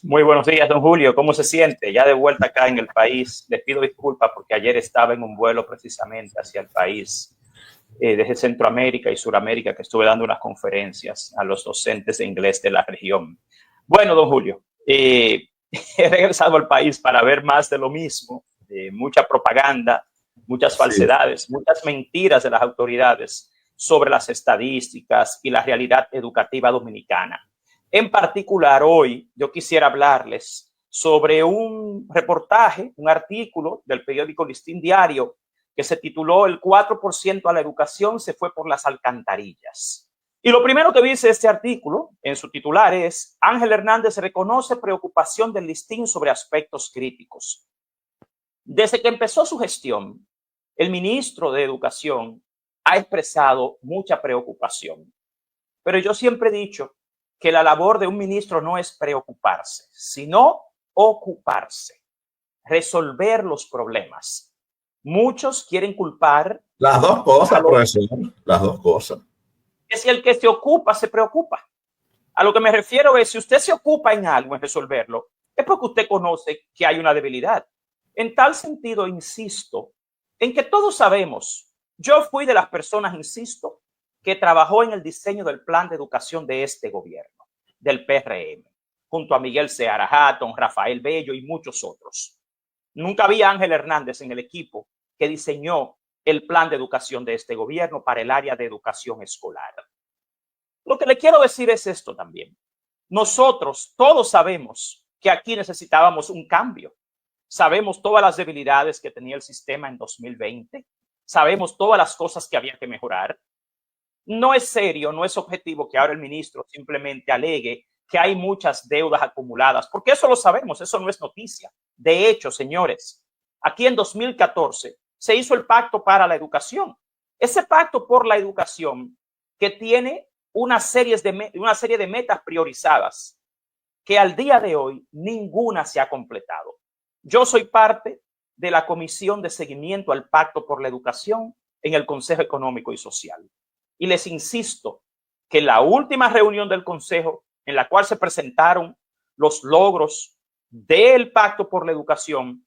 Muy buenos días, don Julio. ¿Cómo se siente? Ya de vuelta acá en el país. Les pido disculpas porque ayer estaba en un vuelo precisamente hacia el país desde Centroamérica y Suramérica, que estuve dando unas conferencias a los docentes de inglés de la región. Bueno, don Julio, he regresado al país para ver más de lo mismo, mucha propaganda, muchas Sí. falsedades, muchas mentiras de las autoridades sobre las estadísticas y la realidad educativa dominicana. En particular, hoy yo quisiera hablarles sobre un reportaje, un artículo del periódico Listín Diario que se tituló El 4% a la educación se fue por las alcantarillas. Y lo primero que dice este artículo en su titular es: Ángel Hernández reconoce preocupación del Listín sobre aspectos críticos. Desde que empezó su gestión, el ministro de Educación ha expresado mucha preocupación. Pero yo siempre he dicho que la labor de un ministro no es preocuparse, sino ocuparse, resolver los problemas. Muchos quieren culpar Las dos a cosas, los profesor, las dos cosas. que si el que se ocupa se preocupa. A lo que me refiero es, si usted se ocupa en algo, en resolverlo, es porque usted conoce que hay una debilidad. En tal sentido, insisto en que todos sabemos, yo fui de las personas, insisto, que trabajó en el diseño del plan de educación de este gobierno, del PRM, junto a Miguel Seara Hatton, Rafael Bello y muchos otros. Nunca había Ángel Hernández en el equipo que diseñó el plan de educación de este gobierno para el área de educación escolar. Lo que le quiero decir es esto también. Nosotros todos sabemos que aquí necesitábamos un cambio. Sabemos todas las debilidades que tenía el sistema en 2020. Sabemos todas las cosas que había que mejorar. No es serio, no es objetivo que ahora el ministro simplemente alegue que hay muchas deudas acumuladas, porque eso lo sabemos, eso no es noticia. De hecho, señores, aquí en 2014 se hizo el Pacto para la Educación. Ese Pacto por la Educación que tiene una serie de metas priorizadas que al día de hoy ninguna se ha completado. Yo soy parte de la Comisión de Seguimiento al Pacto por la Educación en el Consejo Económico y Social. Y les insisto que en la última reunión del Consejo, en la cual se presentaron los logros del Pacto por la Educación,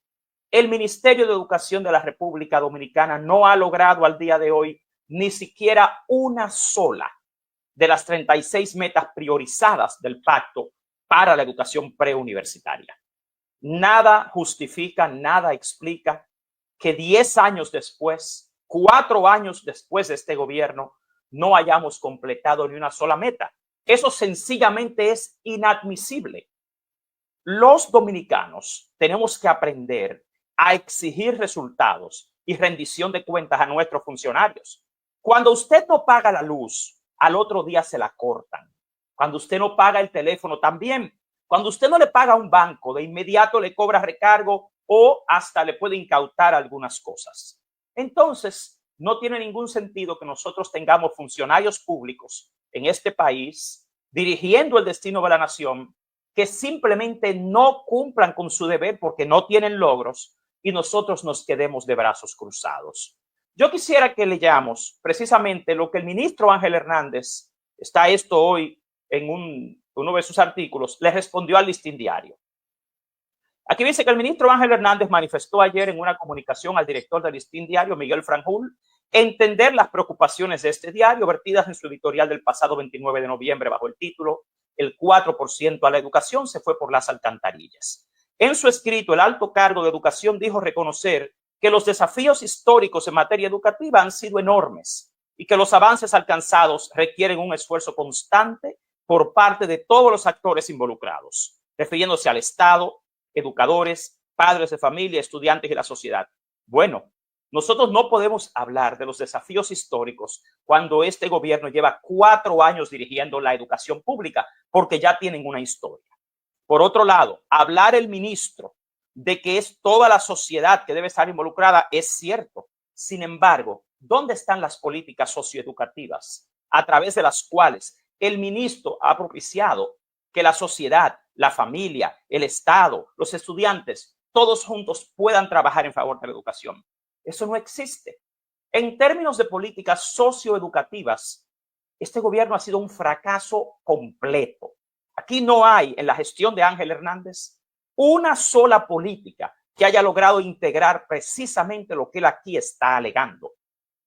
el Ministerio de Educación de la República Dominicana no ha logrado al día de hoy ni siquiera una sola de las 36 metas priorizadas del pacto para la educación preuniversitaria. Nada justifica, nada explica que 10 años después, 4 años después de este gobierno, no hayamos completado ni una sola meta. Eso sencillamente es inadmisible. Los dominicanos tenemos que aprender a exigir resultados y rendición de cuentas a nuestros funcionarios. Cuando usted no paga la luz, al otro día se la cortan. Cuando usted no paga el teléfono, también. Cuando usted no le paga a un banco, de inmediato le cobra recargo o hasta le puede incautar algunas cosas. Entonces, no tiene ningún sentido que nosotros tengamos funcionarios públicos en este país dirigiendo el destino de la nación que simplemente no cumplan con su deber porque no tienen logros y nosotros nos quedemos de brazos cruzados. Yo quisiera que leyamos precisamente lo que el ministro Ángel Hernández, está esto hoy en uno de sus artículos, le respondió al Listín Diario. Aquí dice que el ministro Ángel Hernández manifestó ayer en una comunicación al director del Listín Diario, Miguel Franjul, entender las preocupaciones de este diario vertidas en su editorial del pasado 29 de noviembre bajo el título El 4% a la educación se fue por las alcantarillas. En su escrito, el alto cargo de educación dijo reconocer que los desafíos históricos en materia educativa han sido enormes y que los avances alcanzados requieren un esfuerzo constante por parte de todos los actores involucrados, refiriéndose al Estado, educadores, padres de familia, estudiantes y la sociedad. Bueno, nosotros no podemos hablar de los desafíos históricos cuando este gobierno lleva 4 años dirigiendo la educación pública, porque ya tienen una historia. Por otro lado, hablar el ministro de que es toda la sociedad que debe estar involucrada es cierto. Sin embargo, ¿dónde están las políticas socioeducativas a través de las cuales el ministro ha propiciado que la sociedad, la familia, el Estado, los estudiantes, todos juntos puedan trabajar en favor de la educación? Eso no existe. En términos de políticas socioeducativas, este gobierno ha sido un fracaso completo. Aquí no hay en la gestión de Ángel Hernández una sola política que haya logrado integrar precisamente lo que él aquí está alegando.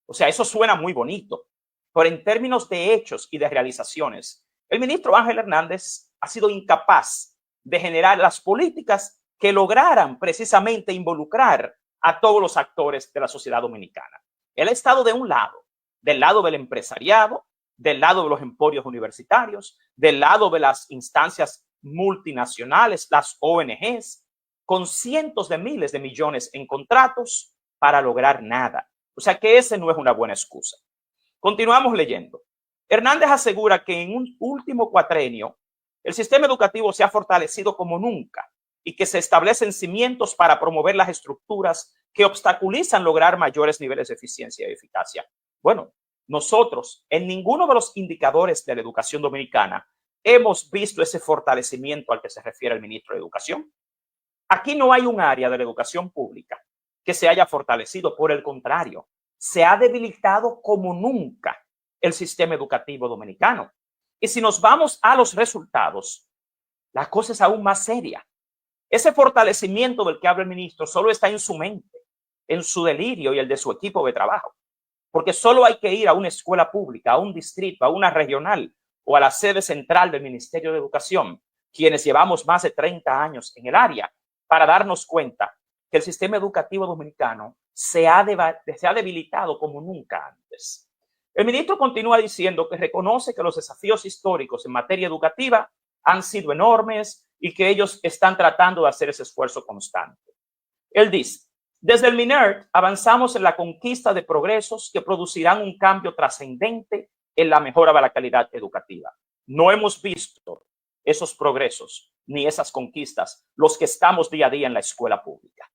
O sea, eso suena muy bonito, pero en términos de hechos y de realizaciones, el ministro Ángel Hernández ha sido incapaz de generar las políticas que lograran precisamente involucrar a todos los actores de la sociedad dominicana. Él ha estado de un lado, del lado del empresariado, del lado de los emporios universitarios, del lado de las instancias multinacionales, las ONGs, con cientos de miles de millones en contratos para lograr nada. O sea que ese no es una buena excusa. Continuamos leyendo. Hernández asegura que en un último cuatrenio el sistema educativo se ha fortalecido como nunca y que se establecen cimientos para promover las estructuras que obstaculizan lograr mayores niveles de eficiencia y eficacia. Bueno, nosotros en ninguno de los indicadores de la educación dominicana hemos visto ese fortalecimiento al que se refiere el ministro de Educación. Aquí no hay un área de la educación pública que se haya fortalecido. Por el contrario, se ha debilitado como nunca el sistema educativo dominicano. Y si nos vamos a los resultados, la cosa es aún más seria. Ese fortalecimiento del que habla el ministro solo está en su mente, en su delirio y el de su equipo de trabajo. Porque solo hay que ir a una escuela pública, a un distrito, a una regional o a la sede central del Ministerio de Educación, quienes llevamos más de 30 años en el área, para darnos cuenta que el sistema educativo dominicano se ha debilitado como nunca antes. El ministro continúa diciendo que reconoce que los desafíos históricos en materia educativa han sido enormes y que ellos están tratando de hacer ese esfuerzo constante. Él dice, desde el MINERT avanzamos en la conquista de progresos que producirán un cambio trascendente en la mejora de la calidad educativa. No hemos visto esos progresos ni esas conquistas, los que estamos día a día en la escuela pública.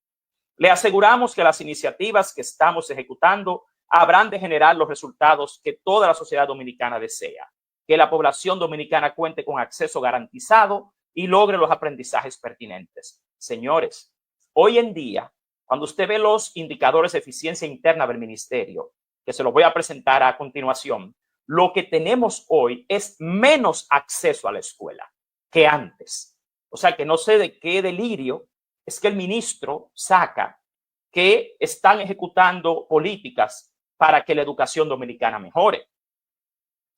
Le aseguramos que las iniciativas que estamos ejecutando habrán de generar los resultados que toda la sociedad dominicana desea, que la población dominicana cuente con acceso garantizado y logre los aprendizajes pertinentes. Señores, hoy en día, cuando usted ve los indicadores de eficiencia interna del ministerio, que se los voy a presentar a continuación, lo que tenemos hoy es menos acceso a la escuela que antes. O sea que no sé de qué delirio es que el ministro saca que están ejecutando políticas para que la educación dominicana mejore.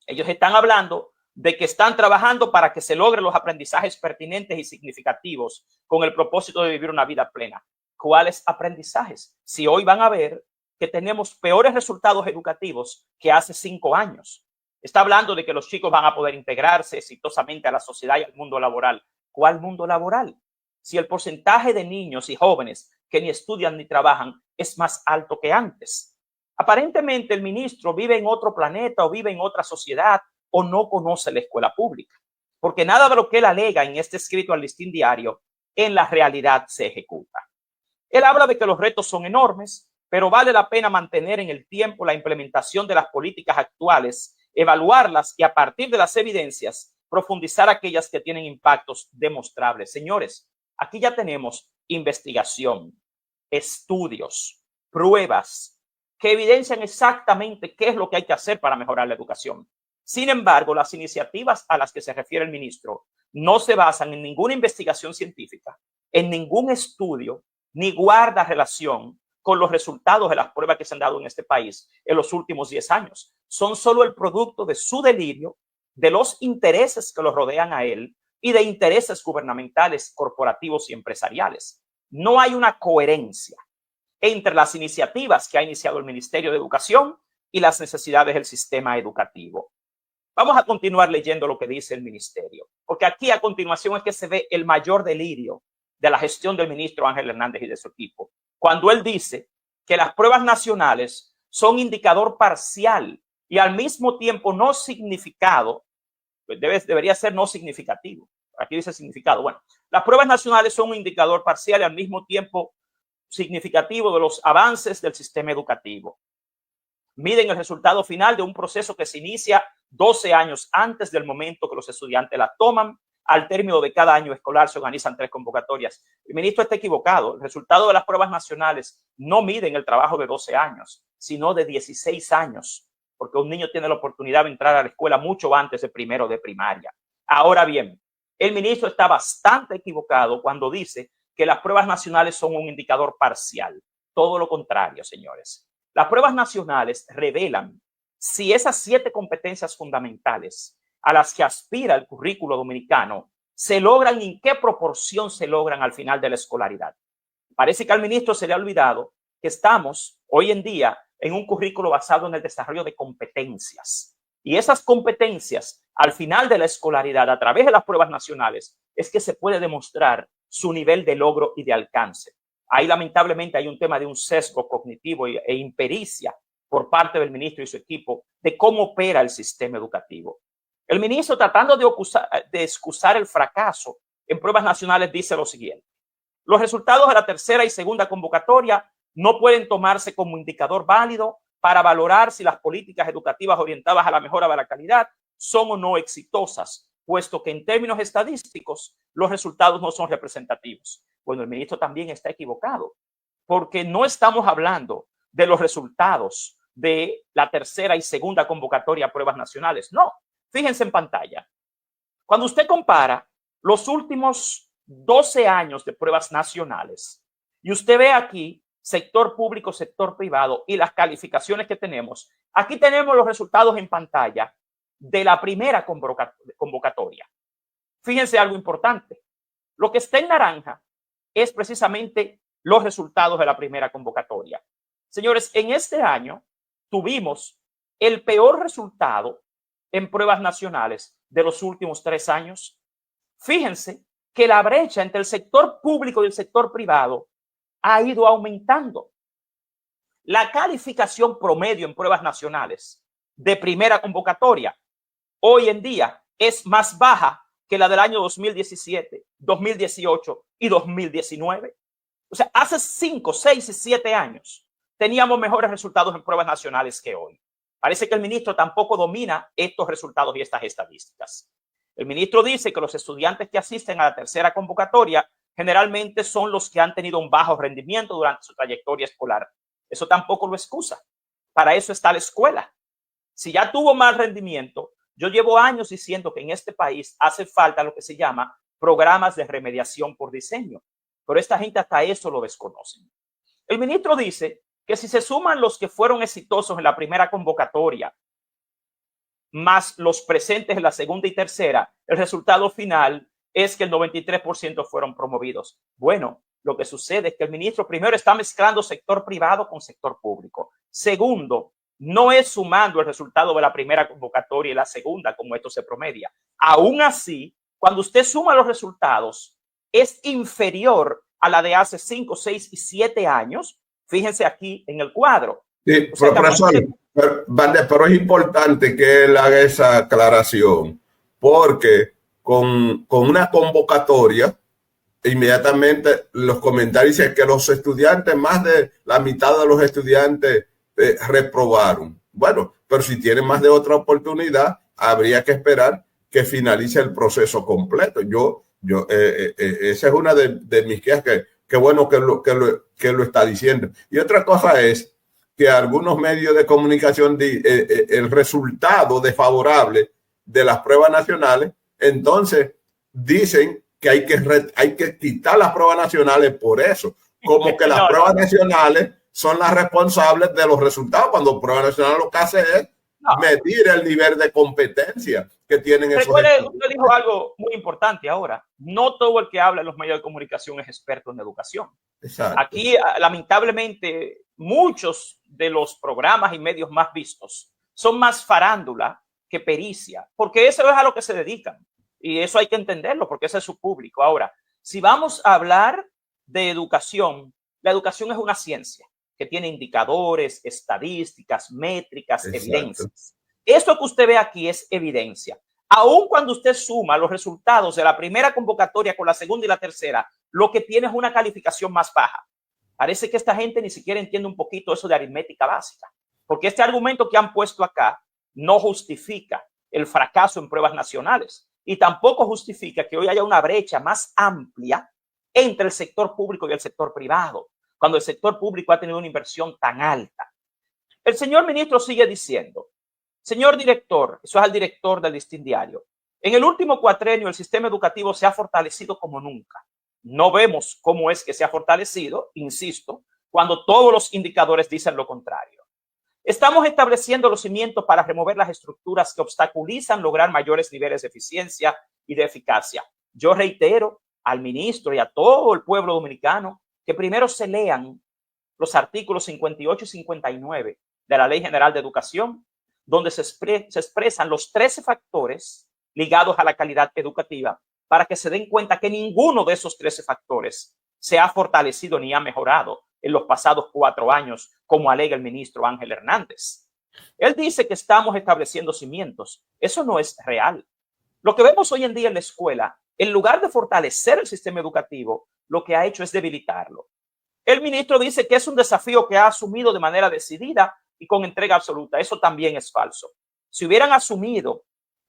Ellos están hablando de que están trabajando para que se logren los aprendizajes pertinentes y significativos con el propósito de vivir una vida plena. ¿Cuáles aprendizajes? Si hoy van a ver que tenemos peores resultados educativos que hace 5 años. Está hablando de que los chicos van a poder integrarse exitosamente a la sociedad y al mundo laboral. ¿Cuál mundo laboral? Si el porcentaje de niños y jóvenes que ni estudian ni trabajan es más alto que antes. Aparentemente el ministro vive en otro planeta o vive en otra sociedad o no conoce la escuela pública, porque nada de lo que él alega en este escrito al Listín Diario en la realidad se ejecuta. Él habla de que los retos son enormes, pero vale la pena mantener en el tiempo la implementación de las políticas actuales, evaluarlas y a partir de las evidencias profundizar aquellas que tienen impactos demostrables. Señores, aquí ya tenemos investigación, estudios, pruebas que evidencian exactamente qué es lo que hay que hacer para mejorar la educación. Sin embargo, las iniciativas a las que se refiere el ministro no se basan en ninguna investigación científica, en ningún estudio, ni guarda relación con los resultados de las pruebas que se han dado en este país en los últimos 10 años. Son solo el producto de su delirio, de los intereses que lo rodean a él y de intereses gubernamentales, corporativos y empresariales. No hay una coherencia entre las iniciativas que ha iniciado el Ministerio de Educación y las necesidades del sistema educativo. Vamos a continuar leyendo lo que dice el ministerio, porque aquí a continuación es que se ve el mayor delirio de la gestión del ministro Ángel Hernández y de su equipo, cuando él dice que las pruebas nacionales son indicador parcial y al mismo tiempo no significado, debería ser no significativo. Aquí dice significado. Bueno, las pruebas nacionales son un indicador parcial y al mismo tiempo significativo de los avances del sistema educativo. Miden el resultado final de un proceso que se inicia 12 años antes del momento que los estudiantes la toman. Al término de cada año escolar se organizan 3 convocatorias. El ministro está equivocado. El resultado de las pruebas nacionales no miden el trabajo de 12 años, sino de 16 años, porque un niño tiene la oportunidad de entrar a la escuela mucho antes de primero de primaria. Ahora bien, el ministro está bastante equivocado cuando dice que las pruebas nacionales son un indicador parcial. Todo lo contrario, señores. Las pruebas nacionales revelan si esas 7 competencias fundamentales a las que aspira el currículo dominicano se logran y en qué proporción se logran al final de la escolaridad. Parece que al ministro se le ha olvidado que estamos hoy en día en un currículo basado en el desarrollo de competencias. Y esas competencias, al final de la escolaridad, a través de las pruebas nacionales, es que se puede demostrar su nivel de logro y de alcance. Ahí, lamentablemente, hay un tema de un sesgo cognitivo e impericia por parte del ministro y su equipo de cómo opera el sistema educativo. El ministro, tratando de excusar el fracaso en pruebas nacionales, dice lo siguiente: los resultados de la tercera y segunda convocatoria no pueden tomarse como indicador válido para valorar si las políticas educativas orientadas a la mejora de la calidad son o no exitosas, puesto que en términos estadísticos los resultados no son representativos. Bueno, el ministro también está equivocado, porque no estamos hablando de los resultados de la tercera y segunda convocatoria a pruebas nacionales. No, fíjense en pantalla. Cuando usted compara los últimos 12 años de pruebas nacionales y usted ve aquí sector público, sector privado y las calificaciones que tenemos, aquí tenemos los resultados en pantalla de la primera convocatoria. Fíjense algo importante. Lo que está en naranja es precisamente los resultados de la primera convocatoria. Señores, en este año tuvimos el peor resultado en pruebas nacionales de los últimos 3 años. Fíjense que la brecha entre el sector público y el sector privado ha ido aumentando. La calificación promedio en pruebas nacionales de primera convocatoria hoy en día es más baja que la del año 2017, 2018 y 2019. O sea, hace 5, 6 y 7 años teníamos mejores resultados en pruebas nacionales que hoy. Parece que el ministro tampoco domina estos resultados y estas estadísticas. El ministro dice que los estudiantes que asisten a la tercera convocatoria generalmente son los que han tenido un bajo rendimiento durante su trayectoria escolar. Eso tampoco lo excusa. Para eso está la escuela. Si ya tuvo mal rendimiento, yo llevo años diciendo que en este país hace falta lo que se llama programas de remediación por diseño. Pero esta gente hasta eso lo desconocen. El ministro dice que si se suman los que fueron exitosos en la primera convocatoria, más los presentes en la segunda y tercera, el resultado final es que el 93% fueron promovidos. Bueno, lo que sucede es que el ministro primero está mezclando sector privado con sector público. Segundo, no es sumando el resultado de la primera convocatoria y la segunda como esto se promedia. Aún así, cuando usted suma los resultados, es inferior a la de hace 5, 6 y 7 años. Fíjense aquí en el cuadro. Sí, o sea, profesor, pero es importante que él haga esa aclaración, porque con una convocatoria, inmediatamente los comentarios dicen que los estudiantes, más de la mitad de los estudiantes reprobaron. Bueno, pero si tienen más de otra oportunidad, habría que esperar que finalice el proceso completo. Esa es una de mis quejas, que bueno que lo está diciendo. Y otra cosa es que algunos medios de comunicación, el resultado desfavorable de las pruebas nacionales, entonces dicen que hay que quitar las pruebas nacionales por eso, como que las pruebas nacionales son las responsables de los resultados, cuando pruebas nacionales lo que hace es medir el nivel de competencia que tienen esos estudiantes. Usted dijo algo muy importante ahora. No todo el que habla en los medios de comunicación es experto en educación. Exacto. Aquí, lamentablemente, muchos de los programas y medios más vistos son más farándula que pericia, porque eso es a lo que se dedican. Y eso hay que entenderlo, porque ese es su público. Ahora, si vamos a hablar de educación, la educación es una ciencia que tiene indicadores, estadísticas, métricas, exacto, evidencias. Esto que usted ve aquí es evidencia. Aun cuando usted suma los resultados de la primera convocatoria con la segunda y la tercera, lo que tiene es una calificación más baja. Parece que esta gente ni siquiera entiende un poquito eso de aritmética básica, porque este argumento que han puesto acá no justifica el fracaso en pruebas nacionales y tampoco justifica que hoy haya una brecha más amplia entre el sector público y el sector privado, cuando el sector público ha tenido una inversión tan alta. El señor ministro sigue diciendo: señor director, eso es al director del Listín Diario, En el último cuatrenio, el sistema educativo se ha fortalecido como nunca. No vemos cómo es que se ha fortalecido, insisto, cuando todos los indicadores dicen lo contrario. Estamos estableciendo los cimientos para remover las estructuras que obstaculizan lograr mayores niveles de eficiencia y de eficacia. Yo reitero al ministro y a todo el pueblo dominicano que primero se lean los artículos 58 y 59 de la Ley General de Educación, donde se expresan los 13 factores ligados a la calidad educativa, para que se den cuenta que ninguno de esos 13 factores se ha fortalecido ni ha mejorado en los pasados 4 años, como alega el ministro Ángel Hernández. Él dice que estamos estableciendo cimientos. Eso no es real. Lo que vemos hoy en día en la escuela, en lugar de fortalecer el sistema educativo, lo que ha hecho es debilitarlo. El ministro dice que es un desafío que ha asumido de manera decidida y con entrega absoluta. Eso también es falso. Si hubieran asumido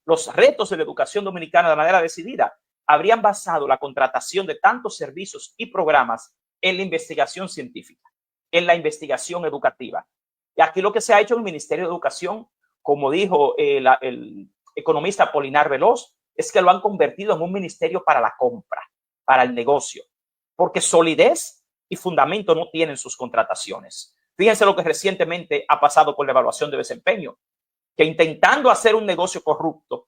los retos de la educación dominicana de manera decidida, habrían basado la contratación de tantos servicios y programas en la investigación científica, en la investigación educativa. Y aquí lo que se ha hecho en el Ministerio de Educación, como dijo el economista Polinar Veloz, es que lo han convertido en un ministerio para la compra, para el negocio, porque solidez y fundamento no tienen sus contrataciones. Fíjense lo que recientemente ha pasado con la evaluación de desempeño, que intentando hacer un negocio corrupto,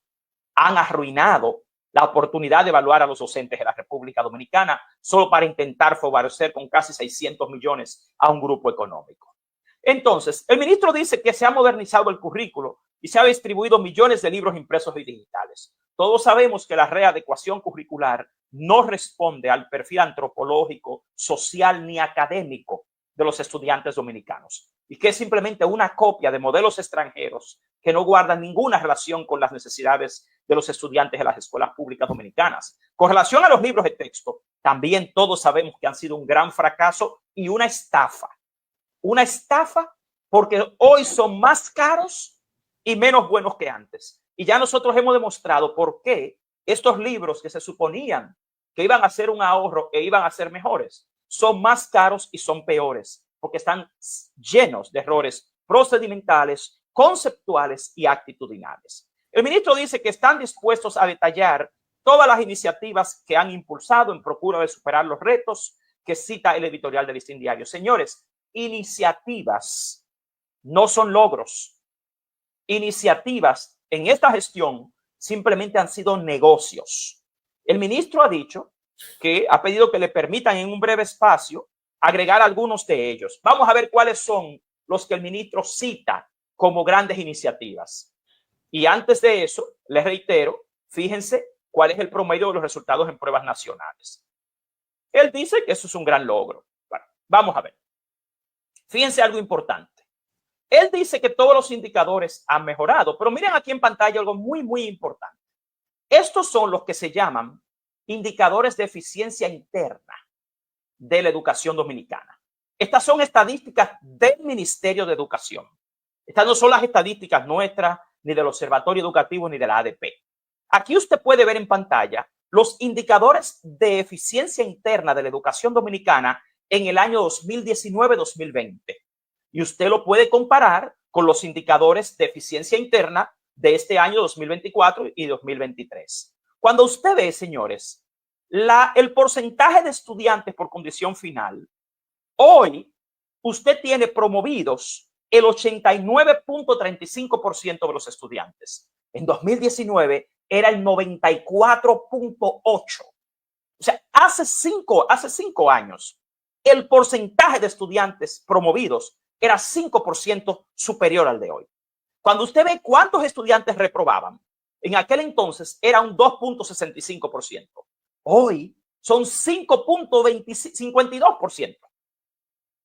han arruinado la oportunidad de evaluar a los docentes de la República Dominicana solo para intentar favorecer con casi 600 millones a un grupo económico. Entonces, el ministro dice que se ha modernizado el currículo y se ha distribuido millones de libros impresos y digitales. Todos sabemos que la readecuación curricular no responde al perfil antropológico, social ni académico de los estudiantes dominicanos y que es simplemente una copia de modelos extranjeros que no guardan ninguna relación con las necesidades de los estudiantes de las escuelas públicas dominicanas. Con relación a los libros de texto, también todos sabemos que han sido un gran fracaso y una estafa. Una estafa porque hoy son más caros y menos buenos que antes. Y ya nosotros hemos demostrado por qué estos libros que se suponían que iban a ser un ahorro e iban a ser mejores, son más caros y son peores, porque están llenos de errores procedimentales, conceptuales y actitudinales. El ministro dice que están dispuestos a detallar todas las iniciativas que han impulsado en procura de superar los retos que cita el editorial del Listín Diario. Señores, iniciativas no son logros. Iniciativas en esta gestión simplemente han sido negocios. El ministro ha dicho que ha pedido que le permitan en un breve espacio agregar algunos de ellos. Vamos a ver cuáles son los que el ministro cita como grandes iniciativas. Y antes de eso, les reitero, fíjense cuál es el promedio de los resultados en pruebas nacionales. Él dice que eso es un gran logro. Bueno, vamos a ver. Fíjense algo importante. Él dice que todos los indicadores han mejorado, pero miren aquí en pantalla algo muy, muy importante. Estos son los que se llaman indicadores de eficiencia interna de la educación dominicana. Estas son estadísticas del Ministerio de Educación. Estas no son las estadísticas nuestras, ni del Observatorio Educativo, ni de la ADP. Aquí usted puede ver en pantalla los indicadores de eficiencia interna de la educación dominicana en el año 2019-2020. Y usted lo puede comparar con los indicadores de eficiencia interna de este año 2024 y 2023. Cuando usted ve, señores, el porcentaje de estudiantes por condición final, hoy usted tiene promovidos el 89.35% de los estudiantes. En 2019 era el 94.8%. O sea, hace cinco años, el porcentaje de estudiantes promovidos era 5% superior al de hoy. Cuando usted ve cuántos estudiantes reprobaban, en aquel entonces era un 2.65%. Hoy son 5.52%.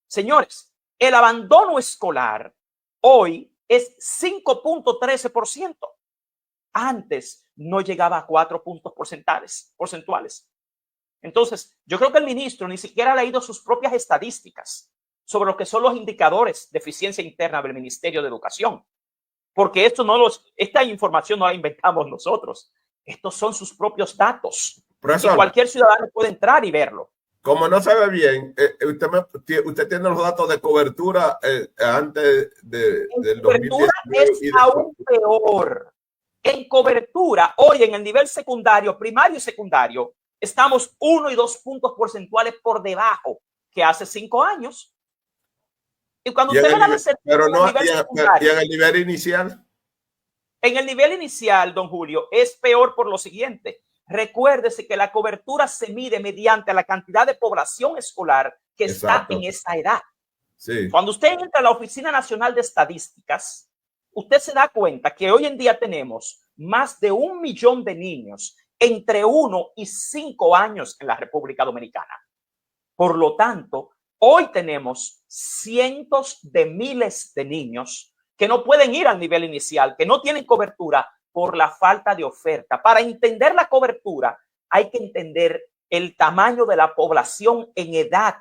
Señores, el abandono escolar hoy es 5.13%. Antes no llegaba a 4 puntos porcentuales. Entonces, yo creo que el ministro ni siquiera ha leído sus propias estadísticas sobre lo que son los indicadores de eficiencia interna del Ministerio de Educación. Porque esta información no la inventamos nosotros. Estos son sus propios datos. Profesor, y cualquier ciudadano puede entrar y verlo. Como no sabe bien, usted tiene los datos de cobertura antes del 2019. Es aún peor. En cobertura, hoy en el nivel secundario, primario y secundario, estamos 1 y 2 puntos porcentuales por debajo que hace 5 años. Y cuando usted ve la deserción en el nivel secundario, y en el nivel inicial. En el nivel inicial, don Julio, es peor por lo siguiente. Recuérdese que la cobertura se mide mediante la cantidad de población escolar que está en esa edad. Sí. Cuando usted entra a la Oficina Nacional de Estadísticas, usted se da cuenta que hoy en día tenemos más de 1 millón de niños entre 1 y 5 años en la República Dominicana. Por lo tanto, hoy tenemos cientos de miles de niños que no pueden ir al nivel inicial, que no tienen cobertura por la falta de oferta. Para entender la cobertura, hay que entender el tamaño de la población en edad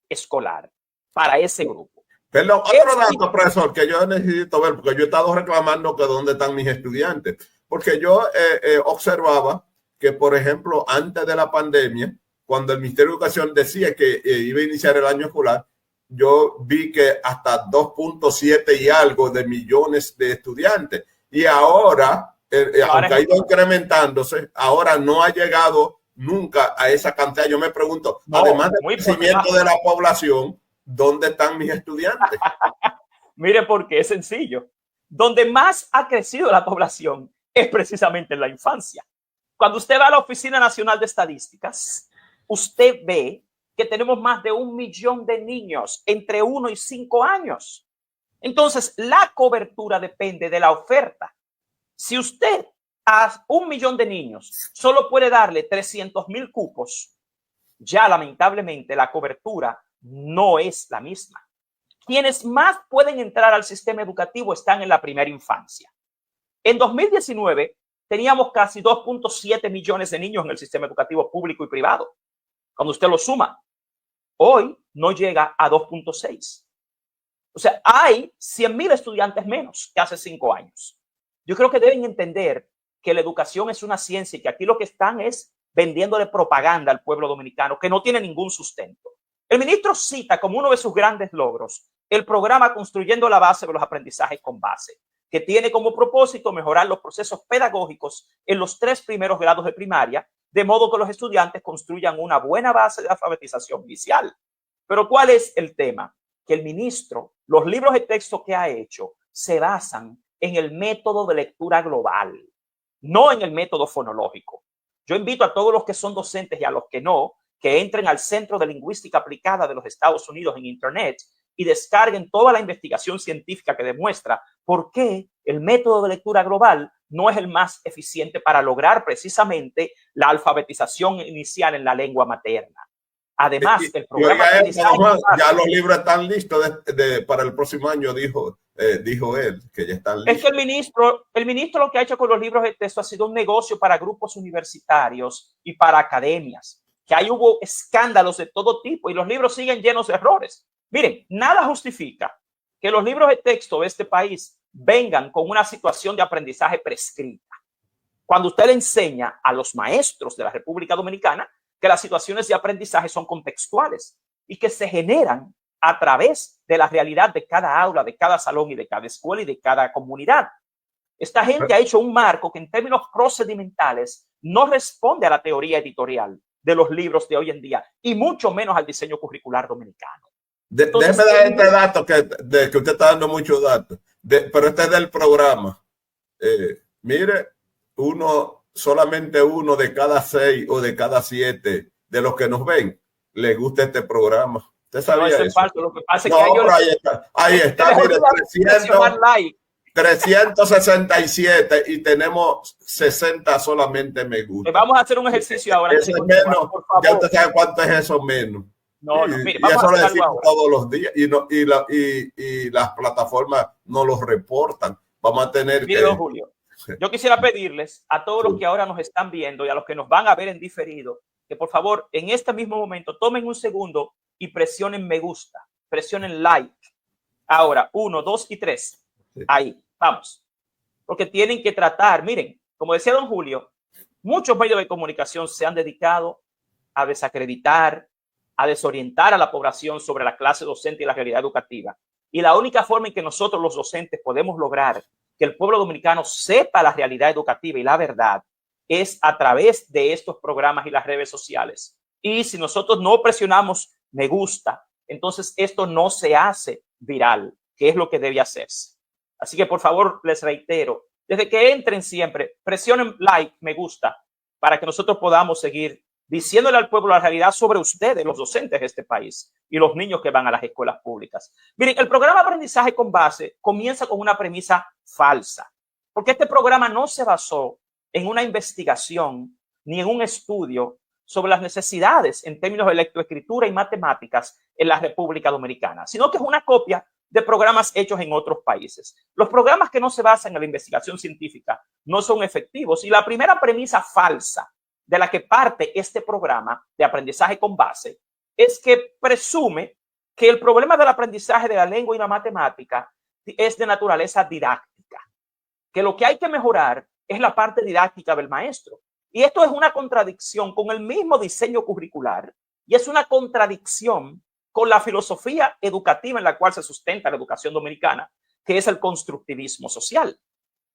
escolar para ese grupo. Perdón, otro dato, profesor, que yo necesito ver, porque yo he estado reclamando que dónde están mis estudiantes, porque yo observaba que, por ejemplo, antes de la pandemia, cuando el Ministerio de Educación decía que iba a iniciar el año escolar, yo vi que hasta 2.7 y algo de millones de estudiantes. Y ahora, aunque ha ido incrementándose, ahora no ha llegado nunca a esa cantidad. Yo me pregunto, además del crecimiento de la población, ¿dónde están mis estudiantes? Mire, porque es sencillo. Donde más ha crecido la población es precisamente en la infancia. Cuando usted va a la Oficina Nacional de Estadísticas, usted ve que tenemos más de 1 millón de niños entre 1 y 5 años. Entonces, la cobertura depende de la oferta. Si usted a 1 millón de niños solo puede darle 300,000 cupos, ya lamentablemente la cobertura no es la misma. Quienes más pueden entrar al sistema educativo están en la primera infancia. En 2019 teníamos casi 2.7 millones de niños en el sistema educativo público y privado. Cuando usted lo suma, hoy no llega a 2.6. O sea, hay 100,000 estudiantes menos que hace 5 años. Yo creo que deben entender que la educación es una ciencia y que aquí lo que están es vendiéndole propaganda al pueblo dominicano que no tiene ningún sustento. El ministro cita como uno de sus grandes logros el programa Construyendo la Base de los Aprendizajes con Base, que tiene como propósito mejorar los procesos pedagógicos en los 3 primeros grados de primaria, de modo que los estudiantes construyan una buena base de alfabetización inicial. Pero ¿cuál es el tema? Que el ministro, los libros de texto que ha hecho, se basan en el método de lectura global, no en el método fonológico. Yo invito a todos los que son docentes y a los que no, que entren al Centro de Lingüística Aplicada de los Estados Unidos en Internet y descarguen toda la investigación científica que demuestra por qué el método de lectura global no es el más eficiente para lograr precisamente la alfabetización inicial en la lengua materna. Además, el programa ya los libros están listos para el próximo año, dijo él, que ya están listos. Es que el ministro lo que ha hecho con los libros de texto ha sido un negocio para grupos universitarios y para academias, que ahí hubo escándalos de todo tipo y los libros siguen llenos de errores. Miren, nada justifica que los libros de texto de este país vengan con una situación de aprendizaje prescrita. Cuando usted le enseña a los maestros de la República Dominicana que las situaciones de aprendizaje son contextuales y que se generan a través de la realidad de cada aula, de cada salón y de cada escuela y de cada comunidad. Esta gente ha hecho un marco que en términos procedimentales no responde a la teoría editorial de los libros de hoy en día y mucho menos al diseño curricular dominicano. Déjeme dar este dato que usted está dando muchos datos, pero este es del programa. Mire, solamente uno de cada 6 o de cada 7 de los que nos ven le gusta este programa. ¿Usted sabía no, eso? Es falso. Lo que pasa es que ahí está, mire, 367 y tenemos 60 solamente me gusta. Vamos a hacer un ejercicio ahora. Eso es menos, ya usted sabe cuánto es eso menos. No, mire, vamos eso a lo hacer decimos todos los días y las plataformas no los reportan. Vamos a tener que... Don Julio, yo quisiera pedirles a todos los que ahora nos están viendo y a los que nos van a ver en diferido, que por favor en este mismo momento tomen un segundo y presionen me gusta, presionen like. Ahora, 1, 2 y 3. Sí. Ahí, vamos. Porque tienen que tratar, miren, como decía don Julio, muchos medios de comunicación se han dedicado a desacreditar, a desorientar a la población sobre la clase docente y la realidad educativa. Y la única forma en que nosotros los docentes podemos lograr que el pueblo dominicano sepa la realidad educativa y la verdad es a través de estos programas y las redes sociales. Y si nosotros no presionamos me gusta, entonces esto no se hace viral, que es lo que debe hacerse. Así que por favor les reitero, desde que entren siempre, presionen like, me gusta, para que nosotros podamos seguir diciéndole al pueblo la realidad sobre ustedes, los docentes de este país y los niños que van a las escuelas públicas. Miren, el programa Aprendizaje con Base comienza con una premisa falsa, porque este programa no se basó en una investigación ni en un estudio sobre las necesidades en términos de lectoescritura y matemáticas en la República Dominicana, sino que es una copia de programas hechos en otros países. Los programas que no se basan en la investigación científica no son efectivos, y la primera premisa falsa de la que parte este programa de aprendizaje con base es que presume que el problema del aprendizaje de la lengua y la matemática es de naturaleza didáctica, que lo que hay que mejorar es la parte didáctica del maestro. Y esto es una contradicción con el mismo diseño curricular y es una contradicción con la filosofía educativa en la cual se sustenta la educación dominicana, que es el constructivismo social,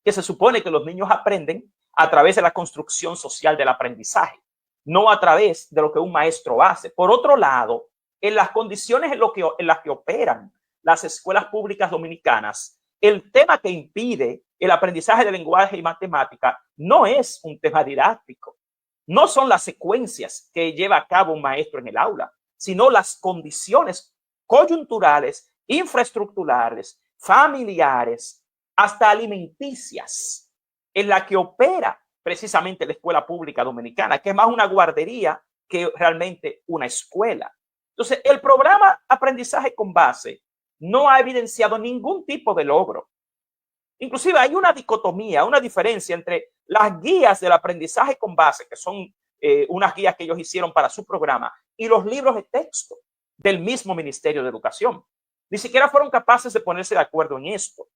que se supone que los niños aprenden a través de la construcción social del aprendizaje, no a través de lo que un maestro hace. Por otro lado, en las condiciones en las que operan las escuelas públicas dominicanas, el tema que impide el aprendizaje de lenguaje y matemática no es un tema didáctico, no son las secuencias que lleva a cabo un maestro en el aula, sino las condiciones coyunturales, infraestructurales, familiares, hasta alimenticias, en la que opera precisamente la escuela pública dominicana, que es más una guardería que realmente una escuela. Entonces, el programa Aprendizaje con Base no ha evidenciado ningún tipo de logro. Inclusive hay una dicotomía, una diferencia entre las guías del aprendizaje con base, que son unas guías que ellos hicieron para su programa, y los libros de texto del mismo Ministerio de Educación. Ni siquiera fueron capaces de ponerse de acuerdo en esto.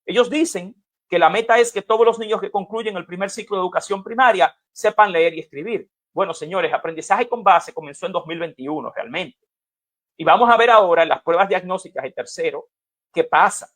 Ellos dicen que la meta es que todos los niños que concluyen el primer ciclo de educación primaria sepan leer y escribir. Bueno, señores, aprendizaje con base comenzó en 2021 realmente. Y vamos a ver ahora en las pruebas diagnósticas de tercero qué pasa.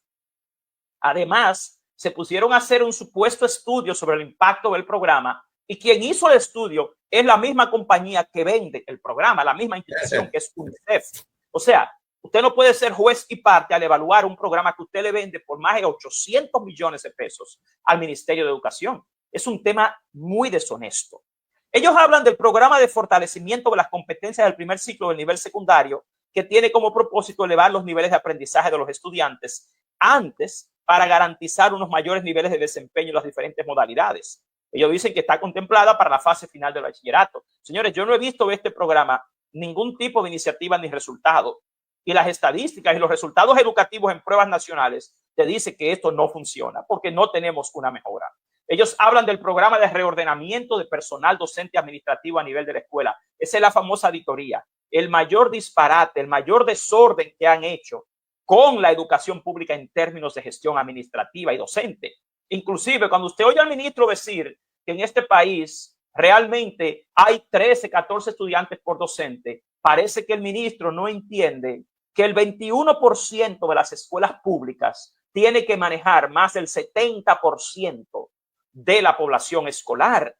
Además, se pusieron a hacer un supuesto estudio sobre el impacto del programa, y quien hizo el estudio es la misma compañía que vende el programa, la misma institución que es UNICEF. O sea, usted no puede ser juez y parte al evaluar un programa que usted le vende por más de 800 millones de pesos al Ministerio de Educación. Es un tema muy deshonesto. Ellos hablan del programa de fortalecimiento de las competencias del primer ciclo del nivel secundario, que tiene como propósito elevar los niveles de aprendizaje de los estudiantes antes, para garantizar unos mayores niveles de desempeño en las diferentes modalidades. Ellos dicen que está contemplada para la fase final del bachillerato. Señores, yo no he visto de este programa ningún tipo de iniciativa ni resultado. Y las estadísticas y los resultados educativos en pruebas nacionales te dicen que esto no funciona porque no tenemos una mejora. Ellos hablan del programa de reordenamiento de personal docente administrativo a nivel de la escuela. Esa es la famosa auditoría. El mayor disparate, el mayor desorden que han hecho con la educación pública en términos de gestión administrativa y docente. Inclusive, cuando usted oye al ministro decir que en este país realmente hay 13, 14 estudiantes por docente, parece que el ministro no entiende que el 21% de las escuelas públicas tiene que manejar más del 70% de la población escolar.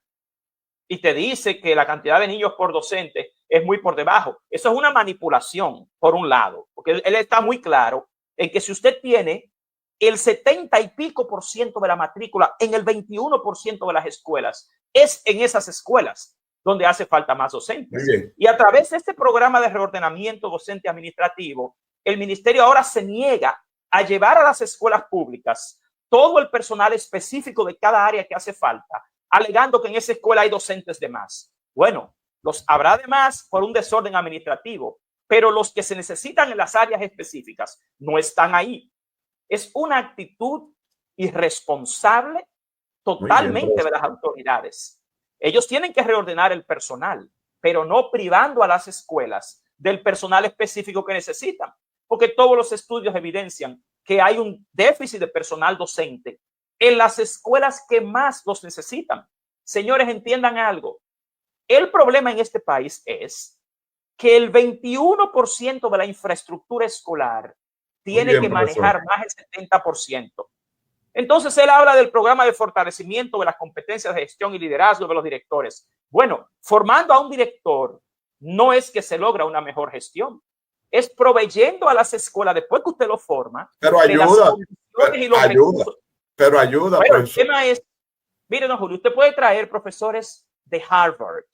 Y te dice que la cantidad de niños por docente es muy por debajo. Eso es una manipulación, por un lado, porque él está muy claro en que si usted tiene el 70 y pico por ciento de la matrícula en el 21% de las escuelas, es en esas escuelas donde hace falta más docentes. Y a través de este programa de reordenamiento docente administrativo, el ministerio ahora se niega a llevar a las escuelas públicas todo el personal específico de cada área que hace falta, alegando que en esa escuela hay docentes de más. Bueno, los habrá de más por un desorden administrativo, pero los que se necesitan en las áreas específicas no están ahí. Es una actitud irresponsable totalmente de las autoridades. Ellos tienen que reordenar el personal, pero no privando a las escuelas del personal específico que necesitan, porque todos los estudios evidencian que hay un déficit de personal docente en las escuelas que más los necesitan. Señores, entiendan algo. El problema en este país es que el 21% de la infraestructura escolar tiene que manejar más del 70%. Entonces él habla del programa de fortalecimiento de las competencias de gestión y liderazgo de los directores. Bueno, formando a un director no es que se logra una mejor gestión, es proveyendo a las escuelas, después que usted lo forma, pero ayuda, y los recursos. Pero ayuda. Bueno, el tema es, miren, Julio, usted puede traer profesores de Harvard,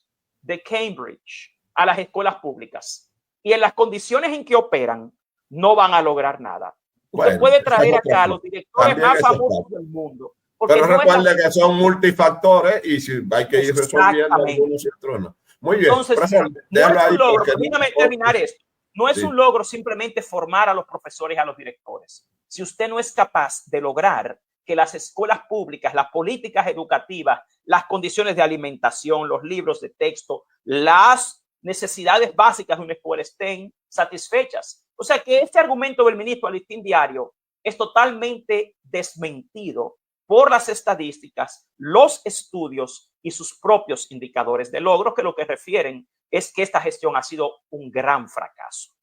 de Cambridge, a las escuelas públicas y en las condiciones en que operan no van a lograr nada. Usted puede traer acá a los directores más famosos del mundo. Pero recuerde que son multifactores y si hay que ir resolviendo algunos y otros no. Muy bien. Entonces, no es un logro, permítame terminar esto. No es un logro simplemente formar a los profesores y a los directores. Si usted no es capaz de lograr que las escuelas públicas, las políticas educativas, las condiciones de alimentación, los libros de texto, las necesidades básicas de una escuela estén satisfechas. O sea que este argumento del ministro al Listín Diario es totalmente desmentido por las estadísticas, los estudios y sus propios indicadores de logro, que lo que refieren es que esta gestión ha sido un gran fracaso.